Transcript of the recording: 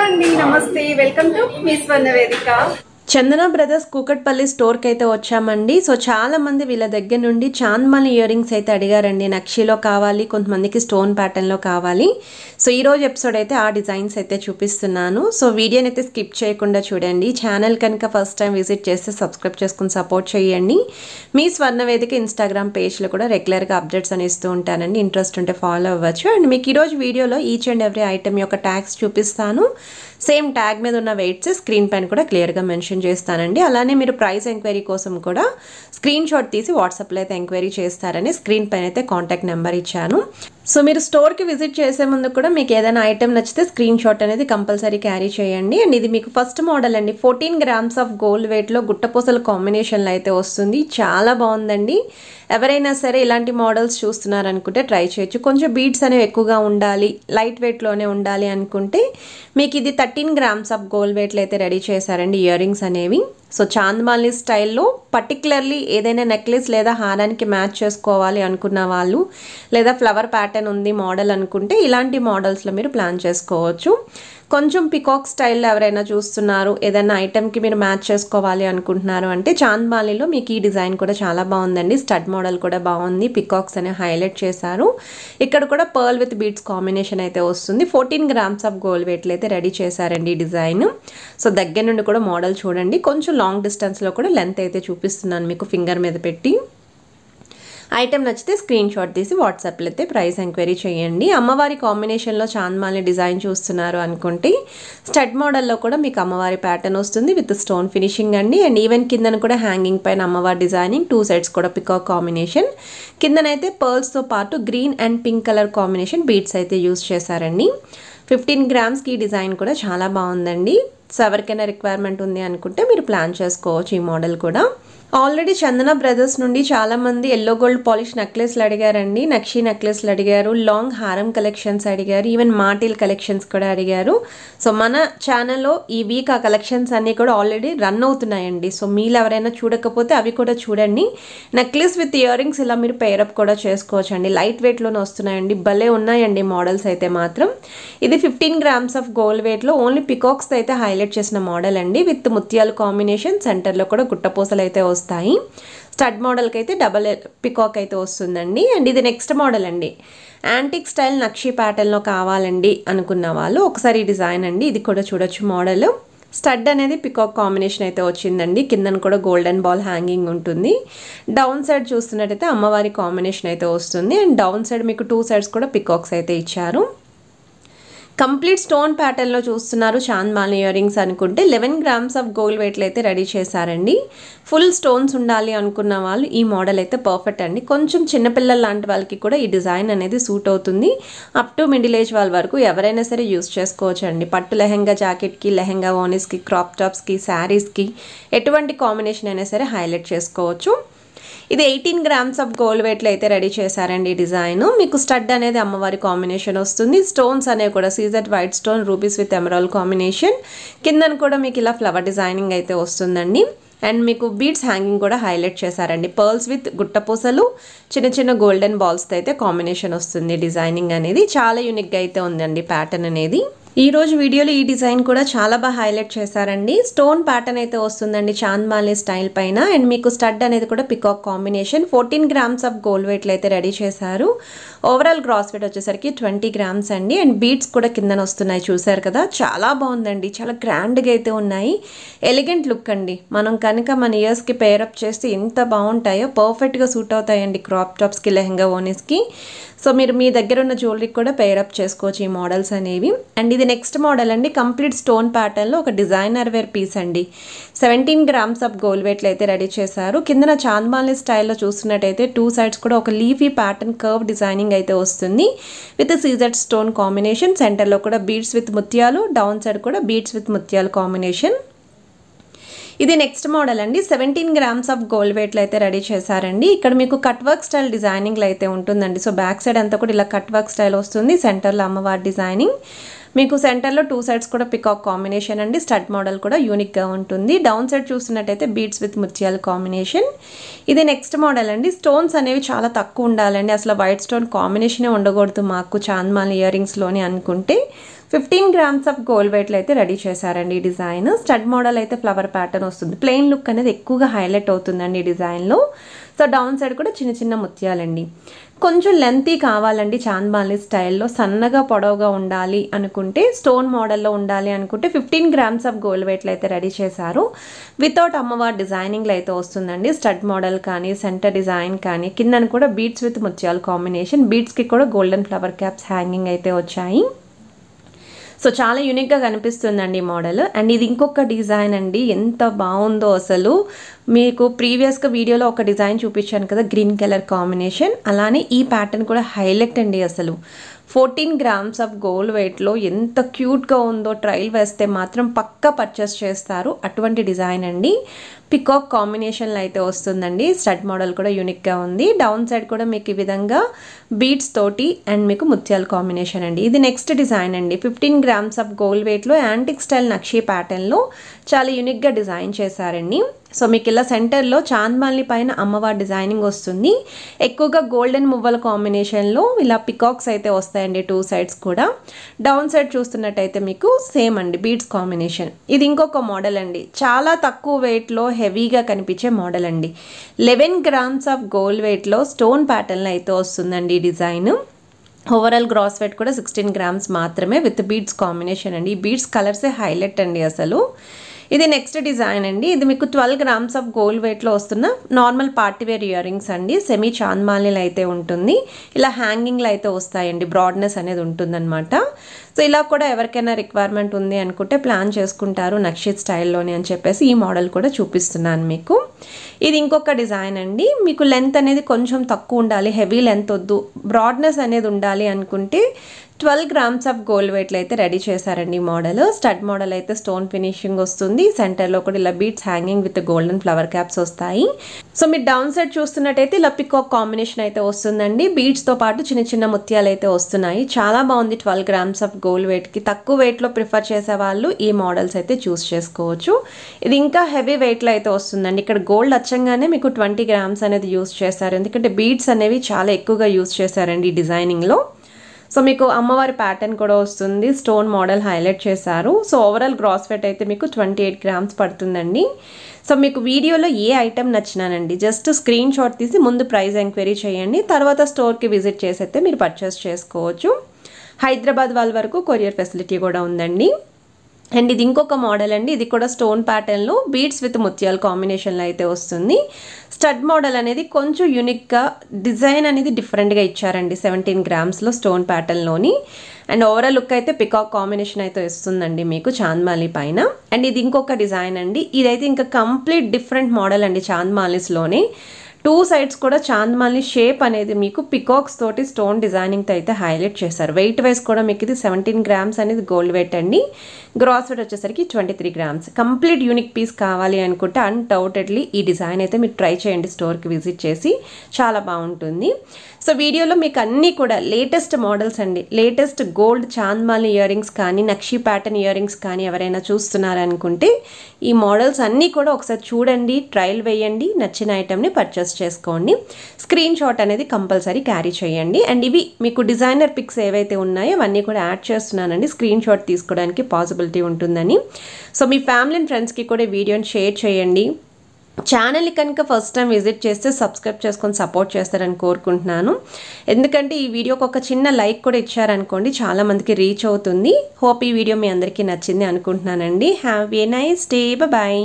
అండి నమస్తే welcome to me స్వర్ణ వేదిక చందన బ్రదర్స్ కూకట్పల్లి స్టోర్ కి అయితే వచ్చామండి. సో చాలా మంది వీళ్ళ దగ్గర నుండి చాంద్మల్ ఇయర్ రింగ్స్ అయితే అడిగారండి. నక్షీలో కావాలి, కొంతమందికి స్టోన్ ప్యాటర్న్ లో కావాలి. సో ఈ రోజు ఎపిసోడ్ అయితే ఆ డిజైన్స్ అయితే చూపిస్తున్నాను. సో వీడియోని అయితే స్కిప్ చేయకుండా చూడండి. ఛానల్ కనుక ఫస్ట్ టైం విజిట్ చేస్తే సబ్స్క్రైబ్ చేసుకుని సపోర్ట్ చేయండి. మీ స్వర్ణ వేదిక ఇన్స్టాగ్రామ్ పేజ్లో కూడా రెగ్యులర్గా అప్డేట్స్ అని ఇస్తూ ఉంటానండి. ఇంట్రెస్ట్ ఉంటే ఫాలో అవ్వచ్చు. అండ్ మీకు ఈరోజు వీడియోలో ఈచ్ అండ్ ఎవ్రీ ఐటమ్ యొక్క ట్యాగ్స్ చూపిస్తాను. సేమ్ ట్యాగ్ మీద ఉన్న వెయిట్స్ స్క్రీన్ పైన కూడా క్లియర్గా మెన్షన్ చేస్తానండి. అలానే మీరు ప్రైస్ ఎంక్వైరీ కోసం కూడా స్క్రీన్ షాట్ తీసి వాట్సాప్లో అయితే ఎంక్వైరీ చేస్తారని స్క్రీన్ పైన అయితే కాంటాక్ట్ నెంబర్ ఇచ్చాను. సో మీరు స్టోర్కి విజిట్ చేసే ముందు కూడా మీకు ఏదైనా ఐటెం నచ్చితే స్క్రీన్ షాట్ అనేది కంపల్సరీ క్యారీ చేయండి. అండ్ ఇది మీకు ఫస్ట్ మోడల్ అండి. 14 grams ఆఫ్ గోల్డ్ వెయిట్లో గుట్టపూసల కాంబినేషన్లో అయితే వస్తుంది. చాలా బాగుందండి. ఎవరైనా సరే ఇలాంటి మోడల్స్ చూస్తున్నారనుకుంటే ట్రై చేయొచ్చు. కొంచెం బీడ్స్ అనేవి ఎక్కువగా ఉండాలి, లైట్ వెయిట్లోనే ఉండాలి అనుకుంటే మీకు ఇది 13 grams ఆఫ్ గోల్డ్ వెయిట్లో అయితే రెడీ చేశారండి ఇయర్ రింగ్స్ అనేవి. సో చాంద్మాలి స్టైల్లో పర్టికులర్లీ ఏదైనా నెక్లెస్ లేదా హారానికి మ్యాచ్ చేసుకోవాలి అనుకున్న వాళ్ళు, లేదా ఫ్లవర్ ప్యాటర్న్ ఉంది మోడల్ అనుకుంటే ఇలాంటి మోడల్స్లో మీరు ప్లాన్ చేసుకోవచ్చు. కొంచెం పికాక్ స్టైల్లో ఎవరైనా చూస్తున్నారు, ఏదైనా ఐటెంకి మీరు మ్యాచ్ చేసుకోవాలి అనుకుంటున్నారు అంటే చాంద్మాలిలో మీకు ఈ డిజైన్ కూడా చాలా బాగుందండి. స్టడ్ మోడల్ కూడా బాగుంది. పికాక్స్ అనేవి హైలైట్ చేశారు. ఇక్కడ కూడా పర్ల్ విత్ బీడ్స్ కాంబినేషన్ అయితే వస్తుంది. 14 grams ఆఫ్ గోల్డ్ వెయిట్లో అయితే రెడీ చేశారండి ఈ డిజైన్. సో దగ్గర నుండి కూడా మోడల్ చూడండి. కొంచెం లాంగ్ డిస్టెన్స్లో కూడా లెంత్ అయితే చూపిస్తున్నాను మీకు ఫింగర్ మీద పెట్టి. ఐటెం నచ్చితే స్క్రీన్ షాట్ తీసి వాట్సాప్లో అయితే ప్రైస్ ఎంక్వైరీ చేయండి. అమ్మవారి కాంబినేషన్లో చాంద్మాలి డిజైన్ చూస్తున్నారు అనుకుంటే స్టడ్ మోడల్లో కూడా మీకు అమ్మవారి ప్యాటర్న్ వస్తుంది విత్ స్టోన్ ఫినిషింగ్ అండి. అండ్ ఈవెన్ కిందన కూడా హ్యాంగింగ్ పైన అమ్మవారి డిజైనింగ్, 2 sides కూడా పికాక్ కాంబినేషన్. కిందనైతే పర్ల్స్తో పాటు green and pink colour combination beads అయితే యూజ్ చేశారండి. 15 grams ఈ డిజైన్ కూడా చాలా బాగుందండి. సో ఎవరికైనా రిక్వైర్మెంట్ ఉంది అనుకుంటే మీరు ప్లాన్ చేసుకోవచ్చు ఈ మోడల్ కూడా. ఆల్రెడీ చందన బ్రదర్స్ నుండి చాలామంది ఎల్లో గోల్డ్ పాలిష్ నెక్లెస్లు అడిగారండి, నక్షీ నెక్లెస్లు అడిగారు, లాంగ్ హారం కలెక్షన్స్ అడిగారు, ఈవెన్ మాటిల్ కలెక్షన్స్ కూడా అడిగారు. సో మన ఛానల్లో ఈ వీక్ ఆ కలెక్షన్స్ అన్నీ కూడా ఆల్రెడీ రన్ అవుతున్నాయండి. సో మీరు ఎవరైనా చూడకపోతే అవి కూడా చూడండి. నెక్లెస్ విత్ ఇయర్ రింగ్స్ ఇలా మీరు పేరప్ కూడా చేసుకోవచ్చు అండి. లైట్ వెయిట్లోనే వస్తున్నాయండి. భలే ఉన్నాయండి మోడల్స్ అయితే మాత్రం. ఇది 15 grams ఆఫ్ గోల్డ్ వెయిట్లో ఓన్లీ పికాక్స్ అయితే హైలైట్ చేసిన మోడల్ అండి. విత్ ముత్యాల కాంబినేషన్, సెంటర్లో కూడా గుట్టపూసలు అయితే వస్తాయి. స్టడ్ మోడల్కి అయితే డబల్ పికాక్ అయితే వస్తుందండి. అండ్ ఇది నెక్స్ట్ మోడల్ అండి. యాంటిక్ స్టైల్ నక్షీ ప్యాటర్న్లో కావాలండి అనుకున్న వాళ్ళు ఒకసారి ఈ డిజైన్ అండి. ఇది కూడా చూడొచ్చు మోడల్. స్టడ్ అనేది పికాక్ కాంబినేషన్ అయితే వచ్చిందండి. కిందన కూడా గోల్డెన్ బాల్ హ్యాంగింగ్ ఉంటుంది. డౌన్ సైడ్ చూస్తున్నట్టయితే అమ్మవారి కాంబినేషన్ అయితే వస్తుంది. అండ్ డౌన్ సైడ్ మీకు 2 sides కూడా పికాక్స్ అయితే ఇచ్చారు. కంప్లీట్ స్టోన్ ప్యాటర్న్లో చూస్తున్నారు చాంద్మాలి ఇయర్ రింగ్స్ అనుకుంటే 11 grams ఆఫ్ గోల్డ్ వెయిట్లో అయితే రెడీ చేశారండి. ఫుల్ స్టోన్స్ ఉండాలి అనుకున్న వాళ్ళు ఈ మోడల్ అయితే పర్ఫెక్ట్ అండి. కొంచెం చిన్నపిల్లల లాంటి వాళ్ళకి కూడా ఈ డిజైన్ అనేది సూట్ అవుతుంది. అప్ టు మిడిల్ ఏజ్ వాళ్ళ వరకు ఎవరైనా సరే యూస్ చేసుకోవచ్చు అండి. పట్టు లెహెంగా జాకెట్కి, లెహెంగా ఓనీస్కి, క్రాప్ టాప్స్కి, శారీస్కి ఎటువంటి కాంబినేషన్ అయినా సరే హైలైట్ చేసుకోవచ్చు. ఇది 18 grams ఆఫ్ గోల్డ్ వెయిట్లో అయితే రెడీ చేశారండి ఈ డిజైన్. మీకు స్టడ్ అనేది అమ్మవారి కాంబినేషన్ వస్తుంది. స్టోన్స్ అనేవి కూడా CZ white stone, rubies with emerald combination. కిందన కూడా మీకు ఇలా ఫ్లవర్ డిజైనింగ్ అయితే వస్తుందండి. అండ్ మీకు బీడ్స్ హ్యాంగింగ్ కూడా హైలైట్ చేశారండి. పర్ల్స్ విత్ గుట్టపూసలు, చిన్న చిన్న గోల్డెన్ బాల్స్తో అయితే కాంబినేషన్ వస్తుంది. డిజైనింగ్ అనేది చాలా యూనిక్గా అయితే ఉందండి ప్యాటర్న్ అనేది. ఈ రోజు వీడియోలో ఈ డిజైన్ కూడా చాలా బాగా హైలైట్ చేశారండి. స్టోన్ ప్యాటర్న్ అయితే వస్తుందండి చాంద్మాలి స్టైల్ పైన. అండ్ మీకు స్టడ్ అనేది కూడా peacock combination. 14 grams of gold వెయిట్లో అయితే రెడీ చేశారు. ఓవరాల్ గ్రాస్ వెయిట్ వచ్చేసరికి 20 grams అండి. అండ్ బీడ్స్ కూడా కిందన వస్తున్నాయి చూసారు కదా, చాలా బాగుందండి. చాలా గ్రాండ్గా అయితే ఉన్నాయి. ఎలిగెంట్ లుక్ అండి. మనం కనుక మన ఇయర్స్కి పేరప్ చేస్తే ఎంత బాగుంటాయో, పర్ఫెక్ట్గా సూట్ అవుతాయండి క్రాప్ టాప్స్కి, లెహెంగా ఓనీస్కి. సో మీరు మీ దగ్గర ఉన్న జ్యువెలరీకి కూడా పేరప్ చేసుకోవచ్చు ఈ మోడల్స్ అనేవి. అండ్ ఇది నెక్స్ట్ మోడల్ అండి. కంప్లీట్ స్టోన్ ప్యాటర్న్లో ఒక డిజైనర్ వేర్ పీస్ అండి. 17 grams ఆఫ్ గోల్డ్ వెయిట్లో అయితే రెడీ చేశారు. కిందన చాంద్మాలి స్టైల్లో చూస్తున్నట్టయితే 2 sides కూడా ఒక లీఫీ ప్యాటర్న్ కర్వ్ డిజైనింగ్ అయితే వస్తుంది విత్ సీజెడ్ స్టోన్ కాంబినేషన్. సెంటర్లో కూడా బీడ్స్ విత్ ముత్యాలు, డౌన్ సైడ్ కూడా బీడ్స్ విత్ ముత్యాలు కాంబినేషన్. ఇది నెక్స్ట్ మోడల్ అండి. 17 grams ఆఫ్ గోల్డ్ వెయిట్లో అయితే రెడీ చేశారండి. ఇక్కడ మీకు కట్ వర్క్ స్టైల్ డిజైనింగ్లో అయితే ఉంటుందండి. సో బ్యాక్ సైడ్ అంతా కూడా ఇలా కట్ వర్క్ స్టైల్ వస్తుంది. సెంటర్లో అమ్మవారి డిజైనింగ్. మీకు సెంటర్లో 2 సైడ్స్ కూడా పికాక్ కాంబినేషన్ అండి. స్టడ్ మోడల్ కూడా యూనిక్గా ఉంటుంది. డౌన్ సైడ్ చూస్తున్నట్టయితే బీడ్స్ విత్ ముత్యాల కాంబినేషన్. ఇది నెక్స్ట్ మోడల్ అండి. స్టోన్స్ అనేవి చాలా తక్కువ ఉండాలండి, అసలు వైట్ స్టోన్ కాంబినేషనే ఉండకూడదు మాకు చాంద్మాల్ ఇయర్ రింగ్స్లోని అనుకుంటే 15 గ్రామ్స్ ఆఫ్ గోల్డ్ వెయిట్లో అయితే రెడీ చేశారండి ఈ డిజైన్. స్టడ్ మోడల్ అయితే ఫ్లవర్ ప్యాటర్న్ వస్తుంది. ప్లెయిన్ లుక్ అనేది ఎక్కువగా హైలైట్ అవుతుందండి ఈ డిజైన్లో. సో డౌన్ సైడ్ కూడా చిన్న చిన్న ముత్యాలండి. కొంచెం లెంతీ కావాలండి చాంద్మాలి స్టైల్లో, సన్నగా పొడవుగా ఉండాలి అనుకుంటే, స్టోన్ మోడల్లో ఉండాలి అనుకుంటే 15 గ్రామ్స్ ఆఫ్ గోల్డ్ వెయిట్లో అయితే రెడీ చేశారు. వితౌట్ అమ్మవారి డిజైనింగ్లో అయితే వస్తుందండి. స్టడ్ మోడల్ కానీ సెంటర్ డిజైన్ కానీ, కిందను కూడా బీడ్స్ విత్ ముత్యాల కాంబినేషన్. బీడ్స్కి కూడా గోల్డెన్ ఫ్లవర్ క్యాప్స్ హ్యాంగింగ్ అయితే వచ్చాయి. సో చాలా యూనిక్గా కనిపిస్తుందండి ఈ మోడల్. అండ్ ఇది ఇంకొక డిజైన్ అండి, ఎంత బాగుందో అసలు. మీకు ప్రీవియస్గా వీడియోలో ఒక డిజైన్ చూపించాను కదా, గ్రీన్ కలర్ కాంబినేషన్, అలానే ఈ ప్యాటర్న్ కూడా హైలైట్ అండి అసలు. 14 గ్రామ్స్ ఆఫ్ గోల్డ్ వెయిట్లో ఎంత క్యూట్గా ఉందో, ట్రైల్ వేస్తే మాత్రం పక్కా పర్చేస్ చేస్తారు. అటువంటి డిజైన్ అండి. పికాక్ కాంబినేషన్లో అయితే వస్తుందండి. స్టడ్ మోడల్ కూడా యూనిక్గా ఉంది. డౌన్ సైడ్ కూడా మీకు ఈ విధంగా బీడ్స్ తోటి అండ్ మీకు ముత్యాల కాంబినేషన్ అండి. ఇది నెక్స్ట్ డిజైన్ అండి. 15 గ్రామ్స్ ఆఫ్ గోల్డ్ వెయిట్లో యాంటిక్ స్టైల్ నక్షీ ప్యాటర్న్లో చాలా యూనిక్గా డిజైన్ చేశారండి. సో మీకు ఇలా సెంటర్లో చాంద్మాలి పైన అమ్మవారి డిజైనింగ్ వస్తుంది. ఎక్కువగా గోల్డెన్ మువ్వల కాంబినేషన్లో ఇలా పికాక్స్ అయితే వస్తాయండి 2 సైడ్స్ కూడా. డౌన్ సైడ్ చూస్తున్నట్టయితే మీకు సేమ్ అండి బీడ్స్ కాంబినేషన్. ఇది ఇంకొక మోడల్ అండి, చాలా తక్కువ వెయిట్లో హెవీగా కనిపించే మోడల్ అండి. 11 గ్రామ్స్ ఆఫ్ గోల్డ్ వెయిట్లో స్టోన్ ప్యాటర్న్లో అయితే వస్తుందండి ఈ డిజైన్. ఓవరాల్ గ్రాస్ వెయిట్ కూడా 16 గ్రామ్స్ మాత్రమే విత్ బీడ్స్ కాంబినేషన్ అండి. ఈ బీడ్స్ కలర్సే హైలైట్ అండి అసలు. ఇది నెక్స్ట్ డిజైన్ అండి. ఇది మీకు 12 గ్రామ్స్ ఆఫ్ గోల్డ్ వెయిట్లో వస్తున్న నార్మల్ పార్టీవేర్ ఇయర్ రింగ్స్ అండి. సెమీ చాంద్మాలిలో అయితే ఉంటుంది. ఇలా హ్యాంగింగ్లో అయితే వస్తాయండి, బ్రాడ్నెస్ అనేది ఉంటుందన్నమాట. సో ఇలా కూడా ఎవరికైనా రిక్వైర్మెంట్ ఉంది అనుకుంటే ప్లాన్ చేసుకుంటారు నక్షిత్ స్టైల్లోని అని చెప్పేసి ఈ మోడల్ కూడా చూపిస్తున్నాను మీకు. ఇది ఇంకొక డిజైన్ అండి. మీకు లెంత్ అనేది కొంచెం తక్కువ ఉండాలి, హెవీ లెంత్ వద్దు, బ్రాడ్నెస్ అనేది ఉండాలి అనుకుంటే 12 గ్రామ్స్ ఆఫ్ గోల్డ్ వెయిట్లో అయితే రెడీ చేశారండి ఈ మోడల్. స్టడ్ మోడల్ అయితే స్టోన్ ఫినిషింగ్ వస్తుంది. సెంటర్లో కూడా ఇలా beads hanging with golden flower caps వస్తాయి. సో మీరు డౌన్ సైడ్ చూస్తున్నట్టయితే ఇలా పికాక్ కాంబినేషన్ అయితే వస్తుందండి. బీడ్స్తో పాటు చిన్న చిన్న ముత్యాలు అయితే వస్తున్నాయి. చాలా బాగుంది. 12 గ్రామ్స్ ఆఫ్ గోల్డ్ వెయిట్కి తక్కువ వెయిట్లో ప్రిఫర్ చేసే వాళ్ళు ఈ మోడల్స్ అయితే చూస్ చేసుకోవచ్చు. ఇది ఇంకా హెవీ వెయిట్లో అయితే వస్తుందండి. ఇక్కడ గోల్డ్ అచ్చంగానే మీకు 20 గ్రామ్స్ అనేది యూస్ చేశారు, ఎందుకంటే బీడ్స్ అనేవి చాలా ఎక్కువగా యూస్ చేశారండి ఈ డిజైనింగ్లో. సో మీకు అమ్మవారి ప్యాటర్న్ కూడా వస్తుంది, స్టోన్ మోడల్ హైలైట్ చేశారు. సో ఓవరాల్ గ్రాస్ వెయిట్ అయితే మీకు 28 గ్రామ్స్ పడుతుందండి. సో మీకు వీడియోలో ఏ ఐటెం నచ్చినానండి జస్ట్ స్క్రీన్ షాట్ తీసి ముందు ప్రైస్ ఎంక్వైరీ చేయండి, తర్వాత స్టోర్కి విజిట్ చేసి అయితే మీరు పర్చేస్ చేసుకోవచ్చు. హైదరాబాద్ వాళ్ళ వరకు కొరియర్ ఫెసిలిటీ కూడా ఉందండి. అండ్ ఇది ఇంకొక మోడల్ అండి. ఇది కూడా స్టోన్ ప్యాటర్న్లో బీడ్స్ విత్ ముత్యాల కాంబినేషన్లో అయితే వస్తుంది. స్టడ్ మోడల్ అనేది కొంచెం యూనిక్గా డిజైన్ అనేది డిఫరెంట్గా ఇచ్చారండి 17 గ్రామ్స్లో స్టోన్ ప్యాటర్న్లోని. అండ్ ఓవరాల్ లుక్ అయితే పికాక్ కాంబినేషన్ అయితే వస్తుందండి మీకు చాంద్మాలి పైన. అండ్ ఇది ఇంకొక డిజైన్ అండి. ఇదైతే ఇంకా కంప్లీట్ డిఫరెంట్ మోడల్ అండి చాంద్మాలిస్లోనే. 2 సైడ్స్ కూడా చాంద్మాలి షేప్ అనేది మీకు పికాక్స్ తోటి స్టోన్ డిజైనింగ్తో అయితే హైలైట్ చేశారు. వెయిట్ వైజ్ కూడా మీకు ఇది 17 గ్రామ్స్ అనేది గోల్డ్ వెయిట్ అండి. గ్రాస్ వెయిట్ వచ్చేసరికి 23 గ్రామ్స్. కంప్లీట్ యూనిక్ పీస్ కావాలి అనుకుంటే అన్డౌటెడ్లీ ఈ డిజైన్ అయితే మీరు ట్రై చేయండి స్టోర్కి విజిట్ చేసి, చాలా బాగుంటుంది. సో వీడియోలో మీకు అన్నీ కూడా లేటెస్ట్ మోడల్స్ అండి. లేటెస్ట్ గోల్డ్ చాంద్మాలి ఇయర్ రింగ్స్ కానీ నక్షీ ప్యాటర్న్ ఇయర్ రింగ్స్ కానీ ఎవరైనా చూస్తున్నారనుకుంటే ఈ మోడల్స్ అన్నీ కూడా ఒకసారి చూడండి, ట్రయల్ వేయండి, నచ్చిన ఐటెంని పర్చేస్ చేసుకోండి. స్క్రీన్ షాట్ అనేది కంపల్సరీ క్యారీ చేయండి. అండ్ ఇవి మీకు డిజైనర్ పిక్స్ ఏవైతే ఉన్నాయో అవన్నీ కూడా యాడ్ చేస్తున్నానండి, స్క్రీన్ షాట్ తీసుకోవడానికి పాసిబిలిటీ ఉంటుందని. సో మీ ఫ్యామిలీ అండ్ ఫ్రెండ్స్కి కూడా వీడియోని షేర్ చేయండి. ఛానల్ని కనుక ఫస్ట్ టైం విజిట్ చేస్తే సబ్స్క్రైబ్ చేసుకొని సపోర్ట్ చేస్తారని కోరుకుంటున్నాను. ఎందుకంటే ఈ వీడియోకి ఒక చిన్న లైక్ కూడా ఇచ్చారనుకోండి చాలామందికి రీచ్ అవుతుంది. హోప్ ఈ వీడియో మీ అందరికీ నచ్చింది అనుకుంటున్నానండి. Have a nice day, bye.